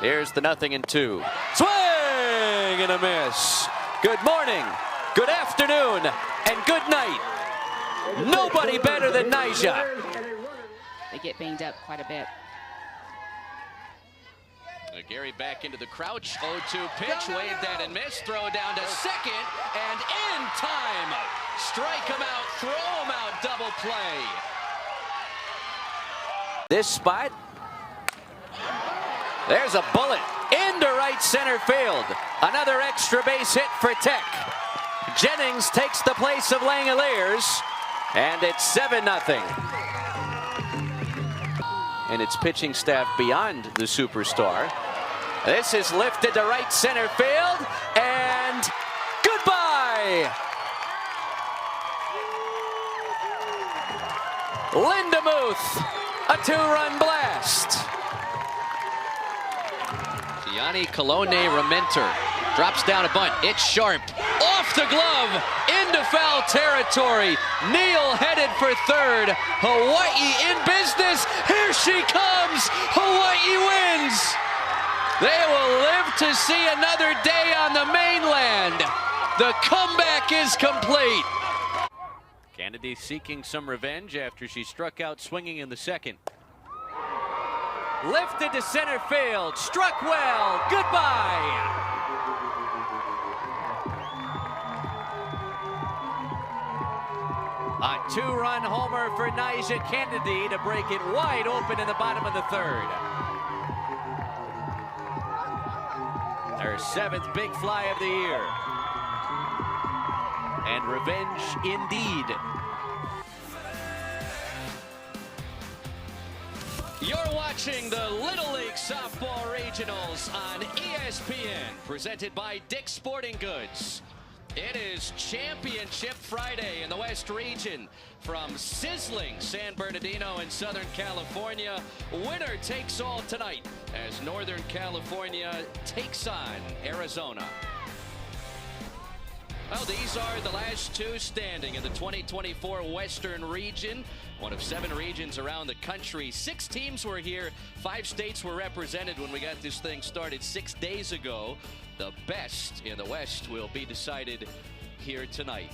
Here's the 0-2. Swing and a miss. Good morning, good afternoon, and good night. Nobody better than Nyjah. They get banged up quite a bit. Gary back into the crouch. 0-2 pitch. Waved that and missed. Throw down to second. And in time. Strike him out. Throw him out. Double play. This spot. There's a bullet into right center field. Another extra base hit for Tech. Jennings takes the place of Langoliers. And it's 7-0. And its pitching staff beyond the superstar. This is lifted to right center field, and goodbye! Lindemuth, a 2-run blast. Gianni Colone Rementer drops down a bunt. It's sharp. Off the glove, into foul territory. Neal headed for third. Hawaii in business. Here she comes. Hawaii wins. They will live to see another day on the mainland. The comeback is complete. Kennedy seeking some revenge after she struck out swinging in the second. Lifted to center field. Struck well. Goodbye. A 2-run homer for Nyjah Kennedy to break it wide open in the bottom of the third. Her 7th big fly of the year. And revenge indeed. You're watching the Little League Softball Regionals on ESPN, presented by Dick's Sporting Goods. It is Championship Friday in the West Region from sizzling San Bernardino in Southern California. Winner takes all tonight as Northern California takes on Arizona. Well, these are the last two standing in the 2024 Western Region. One of 7 regions around the country. 6 teams were here. 5 states were represented when we got this thing started 6 days ago. The best in the West will be decided here tonight.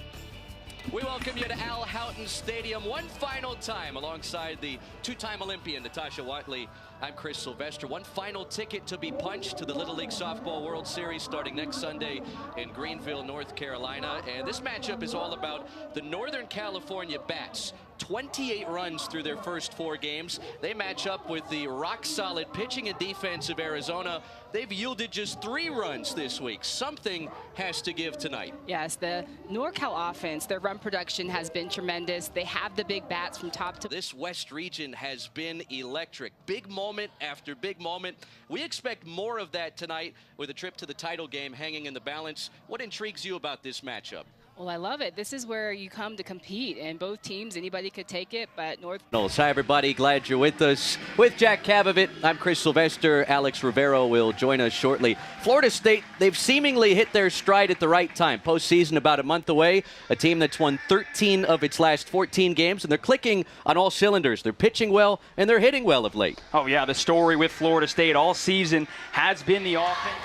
We welcome you to Al Houghton Stadium one final time alongside the 2-time Olympian Natasha Watley. I'm Chris Sylvester. One final ticket to be punched to the Little League Softball World Series starting next Sunday in Greenville, North Carolina. And this matchup is all about the Northern California Bats. 28 runs through their first 4 games. They match up with the rock-solid pitching and defense of Arizona. They've yielded just 3 runs this week. Something has to give tonight. Yes, the NorCal offense, their run production has been tremendous. They have the big bats from top to... This West region has been electric. Big moment after big moment. We expect more of that tonight with a trip to the title game hanging in the balance. What intrigues you about this matchup? Well, I love it. This is where you come to compete, and both teams, anybody could take it, but North... Hi, everybody. Glad you're with us. With Jack Cavavit, I'm Chris Sylvester. Alex Rivero will join us shortly. Florida State, they've seemingly hit their stride at the right time. Postseason about a month away. A team that's won 13 of its last 14 games, and they're clicking on all cylinders. They're pitching well, and they're hitting well of late. Oh, yeah, the story with Florida State all season has been the offense.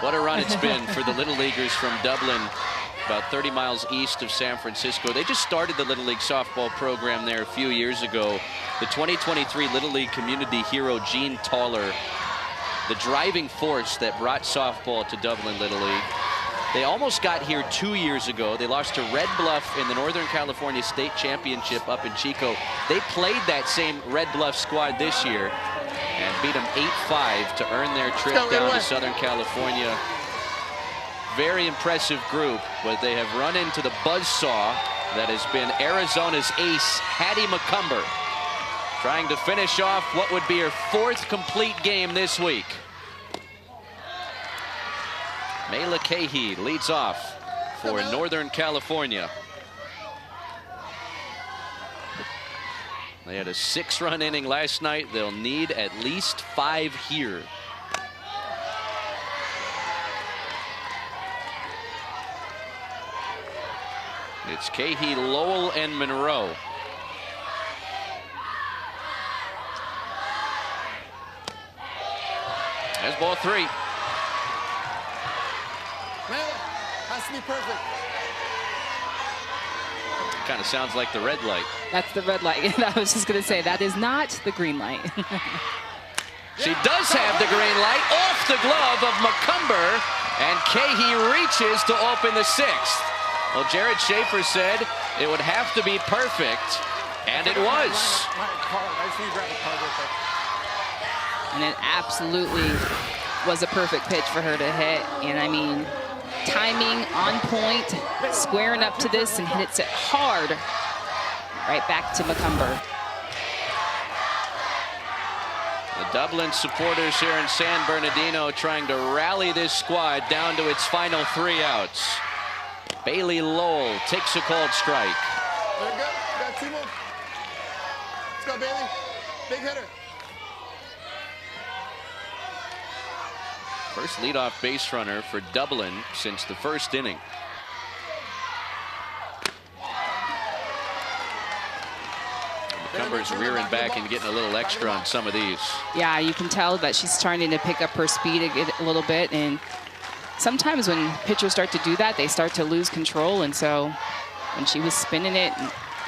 What a run it's been for the Little Leaguers from Dublin, about 30 miles east of San Francisco. They just started the Little League softball program there a few years ago. The 2023 Little League community hero, Gene Taller, the driving force that brought softball to Dublin Little League. They almost got here 2 years ago. They lost to Red Bluff in the Northern California State Championship up in Chico. They played that same Red Bluff squad this year and beat them 8-5 to earn their trip down to Southern California. Very impressive group, but they have run into the buzzsaw that has been Arizona's ace, Hattie McCumber, trying to finish off what would be her 4th complete game this week. Mayla Cahey leads off for Northern California. They had a 6-run inning last night. They'll need at least 5 here. It's Cahey, Lowell, and Monroe. There's ball 3. Man, has to be perfect. Kind of sounds like the red light. That's the red light. I was just going to say, that is not the green light. She does have the green light off the glove of McCumber, and Cahey reaches to open the 6th. Well, Jared Schaefer said it would have to be perfect, and it was. And it absolutely was a perfect pitch for her to hit. And I mean, timing on point, squaring up to this, and hits it hard right back to McCumber. The Dublin supporters here in San Bernardino trying to rally this squad down to its final 3 outs. Bailey Lowell takes a called strike. Very good. Got 2 more. Let's go, Bailey. Big hitter. First leadoff base runner for Dublin since the 1st inning. McCumber's rearing back and getting a little extra on some of these. Yeah, you can tell that she's starting to pick up her speed a little bit. And sometimes when pitchers start to do that, they start to lose control. And so when she was spinning it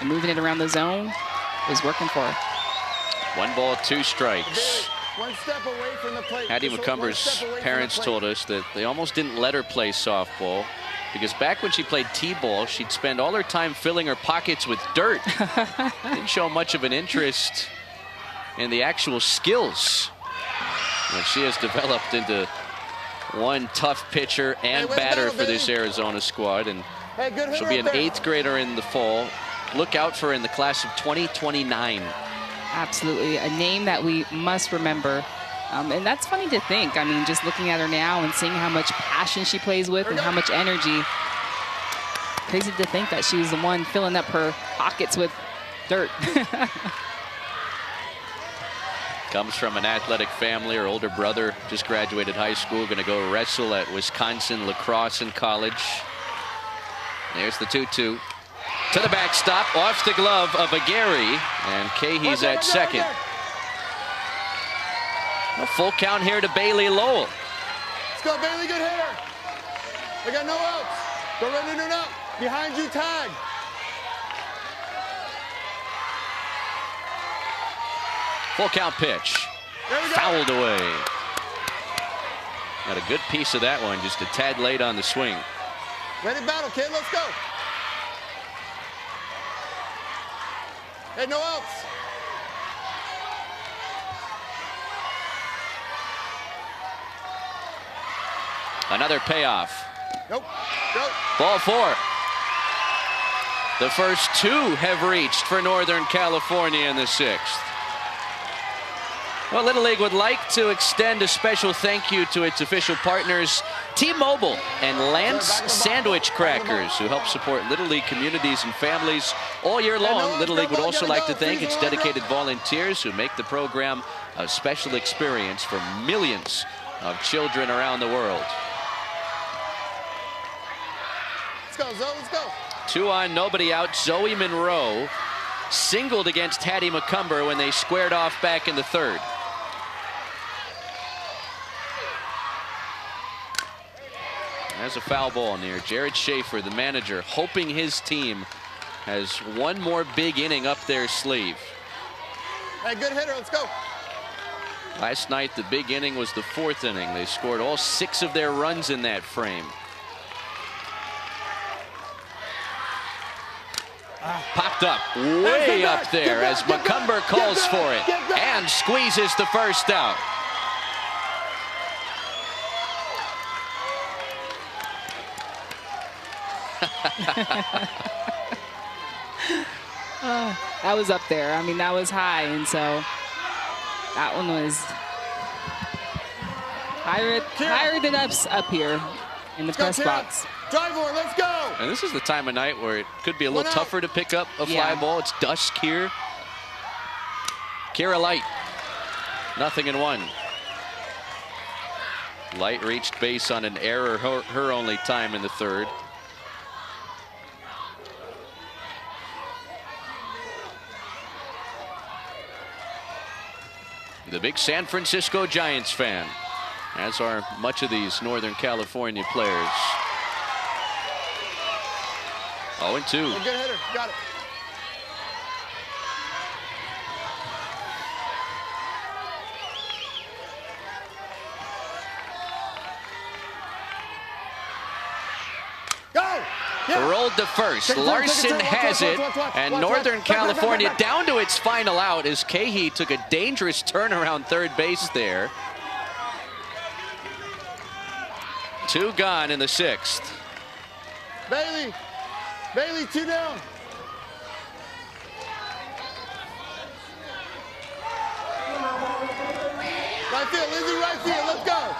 and moving it around the zone, it was working for her. 1 ball, 2 strikes. 1 step away from the plate. Hattie McCumber's parents told us that they almost didn't let her play softball because back when she played t-ball, she'd spend all her time filling her pockets with dirt. Didn't show much of an interest in the actual skills. And she has developed into one tough pitcher and batter for this Arizona squad, and she'll be an 8th grader in the fall. Look out for her in the class of 2029. Absolutely, a name that we must remember. And that's funny to think. I mean, just looking at her now and seeing how much passion she plays with and how much energy. Crazy to think that she was the one filling up her pockets with dirt. Comes from an athletic family. Her older brother just graduated high school, going to go wrestle at Wisconsin Lacrosse in college. There's the 2-2. To the backstop, off the glove of Aguirre, and Cahey's at second. A full count here to Bailey Lowell. Let's go, Bailey, good hitter. We got no outs. Go ready to out. Behind you, tag. Full count pitch. There we go. Fouled away. Got a good piece of that one, just a tad late on the swing. Ready to battle, kid, let's go. Hey, no outs. Another payoff. Nope. Nope. Ball 4. The first 2 have reached for Northern California in the 6th. Well, Little League would like to extend a special thank you to its official partners, T-Mobile and Lance Sandwich Crackers, who help support Little League communities and families all year long. Little League would also like to thank its dedicated volunteers who make the program a special experience for millions of children around the world. Let's go, Zoe, let's go. 2 on, nobody out. Zoe Monroe singled against Hattie McCumber when they squared off back in the 3rd. There's a foul ball near Jared Schaefer, the manager, hoping his team has one more big inning up their sleeve. Hey, good hitter, let's go. Last night, the big inning was the 4th inning. They scored all 6 of their runs in that frame. Popped up, way up there as McCumber calls for it and squeezes the first out. That was up there. I mean, that was high, and so that one was higher than us up here in the press box. Drive on, let's go. And this is the time of night where it could be a little tougher to pick up a fly ball. It's dusk here. Kira Light, 0-1. Light reached base on an error, her only time in the 3rd. The big San Francisco Giants fan. as are much of these Northern California players. 0-2. Good hitter. Got it. Go! Yeah. Rolled to first. Larson has it, and Northern California down to its final out as Cahey took a dangerous turn around third base there. 2 gone in the 6th. Bailey, 2 down. Right field, Lizzie, right field. Let's go.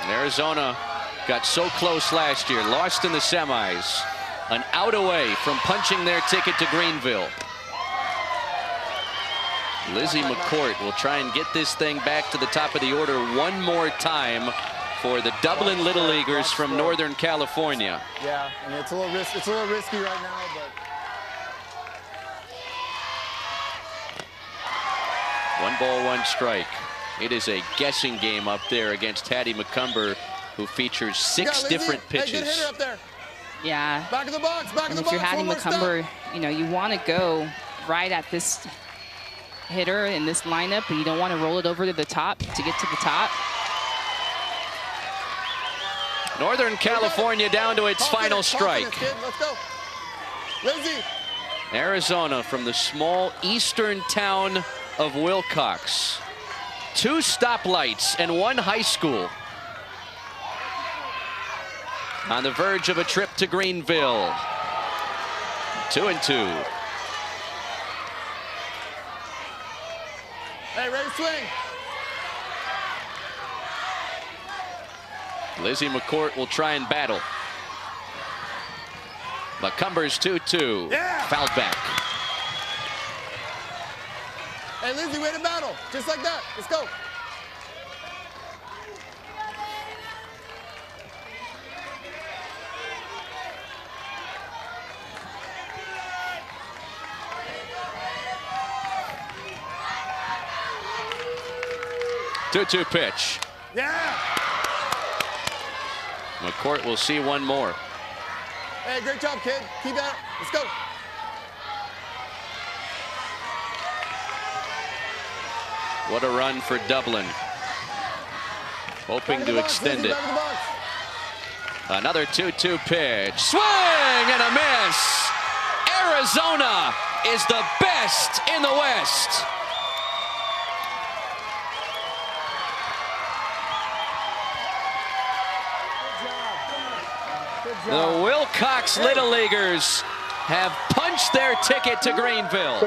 Arizona got so close last year, lost in the semis. An out away from punching their ticket to Greenville. Lizzie McCourt will try and get this thing back to the top of the order one more time for the Dublin Little Leaguers from Northern California. Yeah, I mean, it's a little risky right now, but 1 ball, 1 strike. It is a guessing game up there against Hattie McCumber, who features 6 different pitches. Hey, good hitter up there. Yeah. Back of the box, back of the box. If you're Hattie McCumber, you know, you want to go right at this hitter in this lineup, but you don't want to roll it over to the top to get to the top. Northern California down to its final strike. Let's go. Lizzie. Arizona from the small eastern town of Wilcox. 2 stoplights and 1 high school. On the verge of a trip to Greenville. 2-2. Hey, ready to swing. Lizzie McCourt will try and battle. McCumber's 2-2. Yeah. Fouled back. Hey, Lizzie, way to battle. Just like that. Let's go. Two-two pitch. Yeah. McCourt will see one more. Hey, great job, kid. Keep that up. Let's go. What a run for Dublin. Hoping to extend it. Another 2-2 pitch. Swing and a miss. Arizona is the best in the West. The Wilcox Little Leaguers have punched their ticket to Greenville.